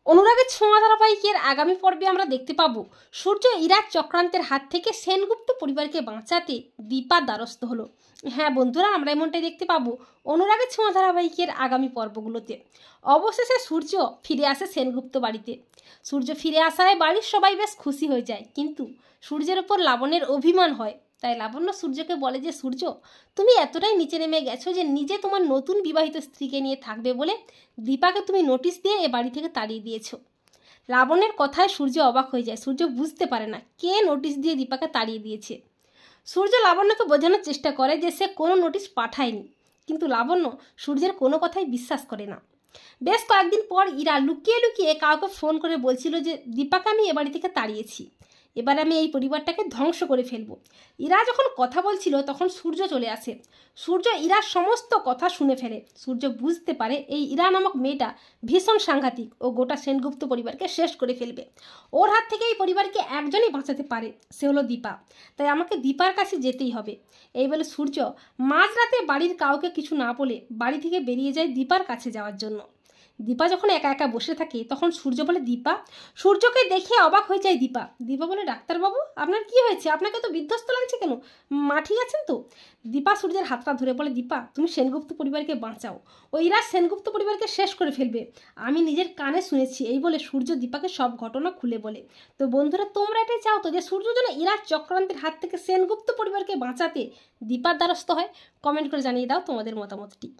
অনুরাগের ছোঁয়া ধারাবাহিকের আগামী পর্বে আমরা দেখতে পাবো সূর্য ইরার চক্রান্তের হাত থেকে সেনগুপ্ত পরিবারকে বাঁচাতে দীপা দ্বারস্থ হলো। হ্যাঁ বন্ধুরা, আমরা এমনটাই দেখতে পাবো অনুরাগের ছোঁয়া ধারাবাহিকের আগামী পর্বগুলোতে। অবশেষে সূর্য ফিরে আসে সেনগুপ্ত বাড়িতে। সূর্য ফিরে আসায় বাড়ির সবাই বেশ খুশি হয়ে যায়, কিন্তু সূর্যের ওপর লাবণ্যের অভিমান হয়। তাই লাবণ্য সূর্যকে বলে যে সূর্য, তুমি এতটাই নিচে নেমে গেছো যে নিজে তোমার নতুন বিবাহিত স্ত্রীকে নিয়ে থাকবে বলে দীপাকে তুমি নোটিশ দিয়ে এ বাড়ি থেকে তাড়িয়ে দিয়েছো। লাবণ্যের কথায় সূর্য অবাক হয়ে যায়। সূর্য বুঝতে পারে না কে নোটিশ দিয়ে দীপাকে তাড়িয়ে দিয়েছে। সূর্য লাবণ্যকে বোঝানোর চেষ্টা করে যে সে কোনো নোটিশ পাঠায়নি, কিন্তু লাবণ্য সূর্যের কোনো কথাই বিশ্বাস করে না। বেশ কয়েকদিন পর ইরা লুকিয়ে লুকিয়ে কাউকে ফোন করে বলছিল যে দীপাকে আমি এ বাড়ি থেকে তাড়িয়েছি, এবার আমি এই পরিবারটাকে ধ্বংস করে ফেলবো। ইরা যখন কথা বলছিল তখন সূর্য চলে আসে। সূর্য ইরার সমস্ত কথা শুনে ফেলে। সূর্য বুঝতে পারে এই ইরা নামক মেয়েটা ভীষণ সাংঘাতিক ও গোটা সেনগুপ্ত পরিবারকে শেষ করে ফেলবে। ওর হাত থেকে এই পরিবারকে একজনই বাঁচাতে পারে, সে হলো দীপা। তাই আমাকে দীপার কাছে যেতেই হবে। এই বলে সূর্য মাঝরাতে বাড়ির কাউকে কিছু না বলে বাড়ি থেকে বেরিয়ে যায় দীপার কাছে যাওয়ার জন্য। দীপা যখন একা একা বসে থাকে তখন সূর্য বলে দীপা। সূর্যকে দেখে অবাক হয়ে যায় দীপা। দীপা বলে, ডাক্তারবাবু আপনার কি হয়েছে? আপনাকে তো বিধ্বস্ত লাগছে কেন? মা ঠিক আছেন তো? দীপা সূর্যের হাতটা ধরে বলে, দীপা তুমি সেনগুপ্ত পরিবারকে বাঁচাও, ওইরা সেনগুপ্ত পরিবারকে শেষ করে ফেলবে, আমি নিজের কানে শুনেছি। এই বলে সূর্য দীপাকে সব ঘটনা খুলে বলে। তো বন্ধুরা, তোমরা এটাই চাও তো যে সূর্য যেন ইরার চক্রান্তের হাত থেকে সেনগুপ্ত পরিবারকে বাঁচাতে দীপার দ্বারস্থ হয়? কমেন্ট করে জানিয়ে দাও তোমাদের মতামতটি।